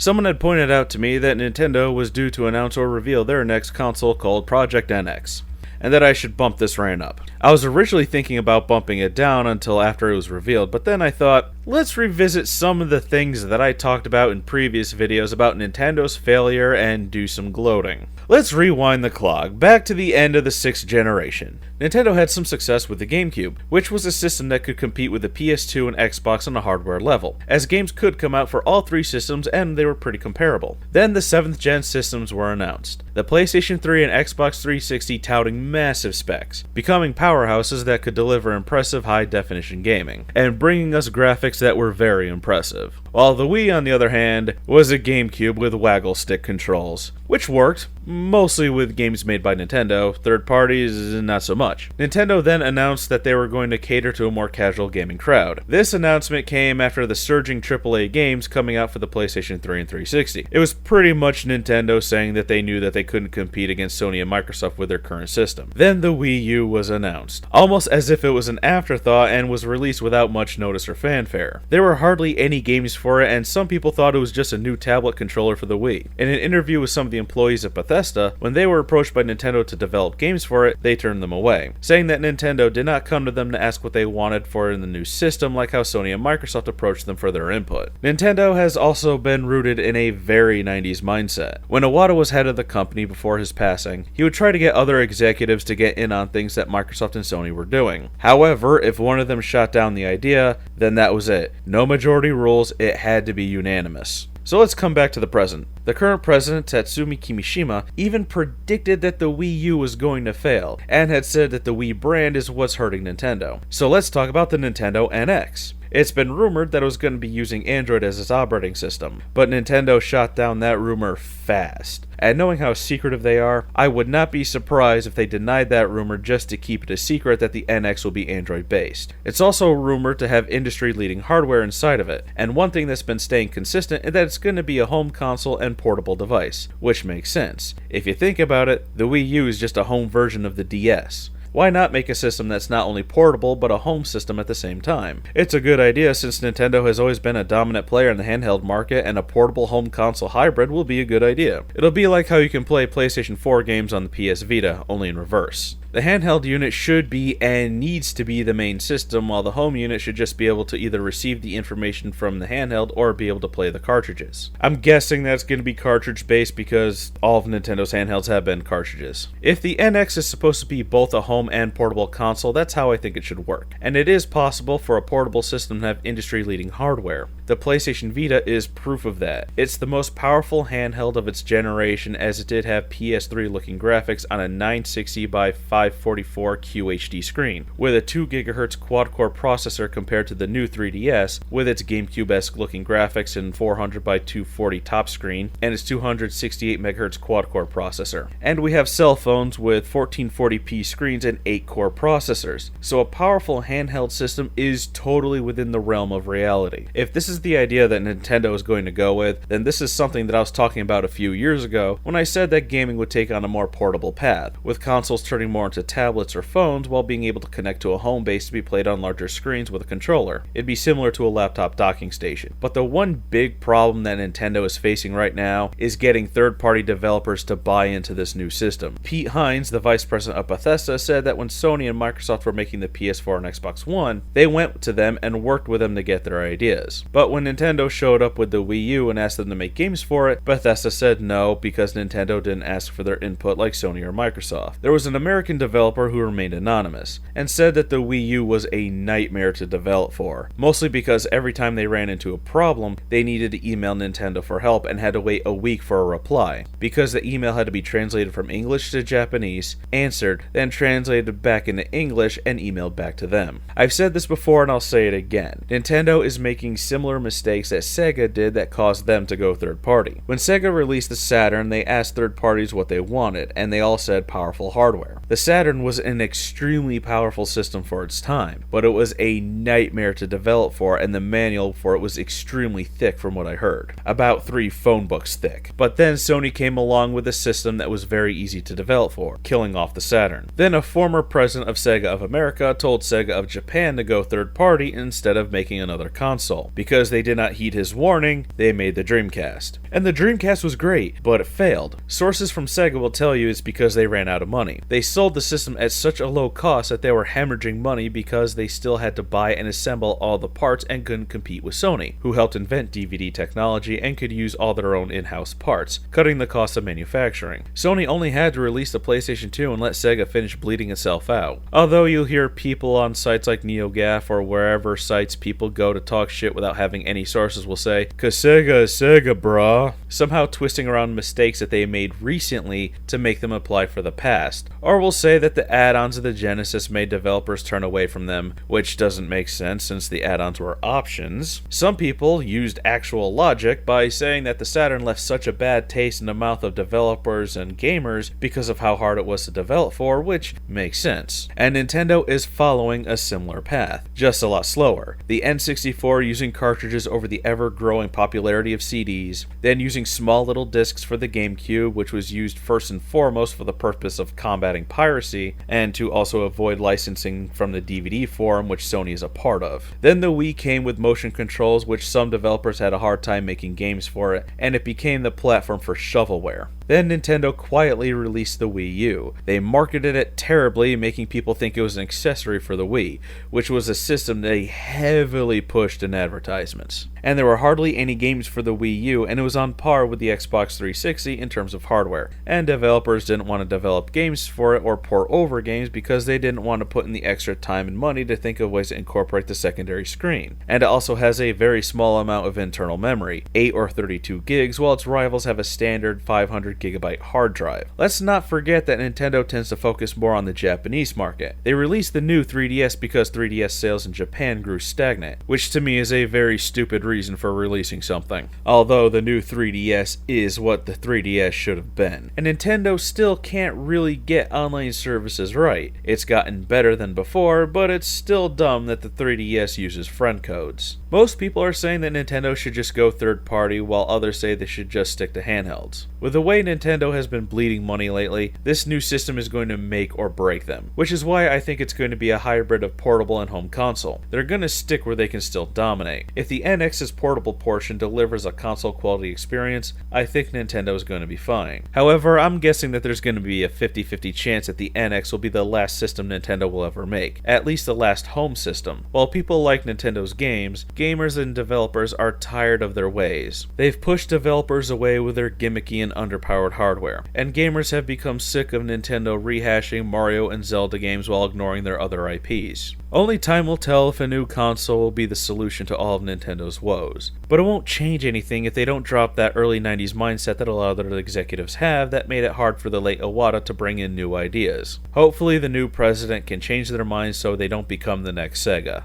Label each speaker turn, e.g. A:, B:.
A: Someone had pointed out to me that Nintendo was due to announce or reveal their next console called Project NX, and that I should bump this rant up. I was originally thinking about bumping it down until after it was revealed, but then I thought, let's revisit some of the things that I talked about in previous videos about Nintendo's failure and do some gloating. Let's rewind the clock, back to the end of the 6th generation. Nintendo had some success with the GameCube, which was a system that could compete with the PS2 and Xbox on a hardware level, as games could come out for all three systems and they were pretty comparable. Then the 7th gen systems were announced, the PlayStation 3 and Xbox 360 touting massive specs, becoming powerhouses that could deliver impressive high-definition gaming, and bringing us graphics that were very impressive. While the Wii, on the other hand, was a GameCube with waggle stick controls, which worked, mostly with games made by Nintendo, third parties not so much. Nintendo then announced that they were going to cater to a more casual gaming crowd. This announcement came after the surging AAA games coming out for the PlayStation 3 and 360. It was pretty much Nintendo saying that they knew that they couldn't compete against Sony and Microsoft with their current system. Then the Wii U was announced, almost as if it was an afterthought and was released without much notice or fanfare. There were hardly any games for it, and some people thought it was just a new tablet controller for the Wii. In an interview with some of the employees at Bethesda, when they were approached by Nintendo to develop games for it, they turned them away, saying that Nintendo did not come to them to ask what they wanted for it in the new system like how Sony and Microsoft approached them for their input. Nintendo has also been rooted in a very 90s mindset. When Iwata was head of the company before his passing, he would try to get other executives to get in on things that Microsoft and Sony were doing. However, if one of them shot down the idea, then that was it. No majority rules, it had to be unanimous. So let's come back to the present. The current president, Tatsumi Kimishima, even predicted that the Wii U was going to fail, and had said that the Wii brand is what's hurting Nintendo. So let's talk about the Nintendo NX. It's been rumored that it was going to be using Android as its operating system, but Nintendo shot down that rumor fast. And knowing how secretive they are, I would not be surprised if they denied that rumor just to keep it a secret that the NX will be Android based. It's also rumored to have industry-leading hardware inside of it, and one thing that's been staying consistent is that it's going to be a home console and portable device, which makes sense. If you think about it, the Wii U is just a home version of the DS. Why not make a system that's not only portable, but a home system at the same time? It's a good idea since Nintendo has always been a dominant player in the handheld market, and a portable home console hybrid will be a good idea. It'll be like how you can play PlayStation 4 games on the PS Vita, only in reverse. The handheld unit should be and needs to be the main system, while the home unit should just be able to either receive the information from the handheld or be able to play the cartridges. I'm guessing that's going to be cartridge based because all of Nintendo's handhelds have been cartridges. If the NX is supposed to be both a home and portable console, that's how I think it should work. And it is possible for a portable system to have industry-leading hardware. The PlayStation Vita is proof of that. It's the most powerful handheld of its generation, as it did have PS3 looking graphics on a 960 by 544 QHD screen, with a 2 GHz quad-core processor compared to the new 3DS, with its GameCube-esque looking graphics and 400 by 240 top screen, and its 268 MHz quad-core processor. And we have cell phones with 1440p screens and 8-core processors, so a powerful handheld system is totally within the realm of reality. If this is the idea that Nintendo is going to go with, then this is something that I was talking about a few years ago when I said that gaming would take on a more portable path, with consoles turning more into tablets or phones while being able to connect to a home base to be played on larger screens with a controller. It'd be similar to a laptop docking station. But the one big problem that Nintendo is facing right now is getting third-party developers to buy into this new system. Pete Hines, the vice president of Bethesda, said that when Sony and Microsoft were making the PS4 and Xbox One, they went to them and worked with them to get their ideas. But when Nintendo showed up with the Wii U and asked them to make games for it, Bethesda said no because Nintendo didn't ask for their input like Sony or Microsoft. There was an American developer who remained anonymous, and said that the Wii U was a nightmare to develop for, mostly because every time they ran into a problem, they needed to email Nintendo for help and had to wait a week for a reply, because the email had to be translated from English to Japanese, answered, then translated back into English and emailed back to them. I've said this before and I'll say it again. Nintendo is making similar mistakes that Sega did that caused them to go third party. When Sega released the Saturn, they asked third parties what they wanted, and they all said powerful hardware. The Saturn was an extremely powerful system for its time, but it was a nightmare to develop for, and the manual for it was extremely thick from what I heard. About 3 phone books thick. But then Sony came along with a system that was very easy to develop for, killing off the Saturn. Then a former president of Sega of America told Sega of Japan to go third party instead of making another console. Because they did not heed his warning, they made the Dreamcast. And the Dreamcast was great, but it failed. Sources from Sega will tell you it's because they ran out of money. They sold the system at such a low cost that they were hemorrhaging money because they still had to buy and assemble all the parts and couldn't compete with Sony, who helped invent DVD technology and could use all their own in-house parts, cutting the cost of manufacturing. Sony only had to release the PlayStation 2 and let Sega finish bleeding itself out. Although you'll hear people on sites like NeoGAF or wherever sites people go to talk shit without having any sources will say, "'Cause Sega is Sega, brah," somehow twisting around mistakes that they made recently to make them apply for the past. Or will say that the add-ons of the Genesis made developers turn away from them, which doesn't make sense since the add-ons were options. Some people used actual logic by saying that the Saturn left such a bad taste in the mouth of developers and gamers because of how hard it was to develop for, which makes sense. And Nintendo is following a similar path, just a lot slower. The N64 using cartridges over the ever-growing popularity of CDs, then using small little discs for the GameCube, which was used first and foremost for the purpose of combating piracy, and to also avoid licensing from the DVD forum, which Sony is a part of. Then the Wii came with motion controls, which some developers had a hard time making games for it, and it became the platform for shovelware. Then Nintendo quietly released the Wii U. They marketed it terribly, making people think it was an accessory for the Wii, which was a system they heavily pushed in advertisements. And there were hardly any games for the Wii U, and it was on par with the Xbox 360 in terms of hardware. And developers didn't want to develop games for it or port over games because they didn't want to put in the extra time and money to think of ways to incorporate the secondary screen. And it also has a very small amount of internal memory, 8 or 32 gigs, while its rivals have a standard 500 gigabyte hard drive. Let's not forget that Nintendo tends to focus more on the Japanese market. They released the new 3DS because 3DS sales in Japan grew stagnant, which to me is a very stupid reason for releasing something. Although the new 3DS is what the 3DS should have been. And Nintendo still can't really get online services right. It's gotten better than before, but it's still dumb that the 3DS uses friend codes. Most people are saying that Nintendo should just go third party, while others say they should just stick to handhelds. With the way Nintendo has been bleeding money lately, this new system is going to make or break them, which is why I think it's going to be a hybrid of portable and home console. They're going to stick where they can still dominate. If the NX's portable portion delivers a console quality experience, I think Nintendo is going to be fine. However, I'm guessing that there's going to be a 50-50 chance that the NX will be the last system Nintendo will ever make, at least the last home system. While people like Nintendo's games, gamers and developers are tired of their ways. They've pushed developers away with their gimmicky and underpowered hardware, and gamers have become sick of Nintendo rehashing Mario and Zelda games while ignoring their other IPs. Only time will tell if a new console will be the solution to all of Nintendo's woes. But it won't change anything if they don't drop that early 90s mindset that a lot of their executives have that made it hard for the late Iwata to bring in new ideas. Hopefully the new president can change their minds so they don't become the next Sega.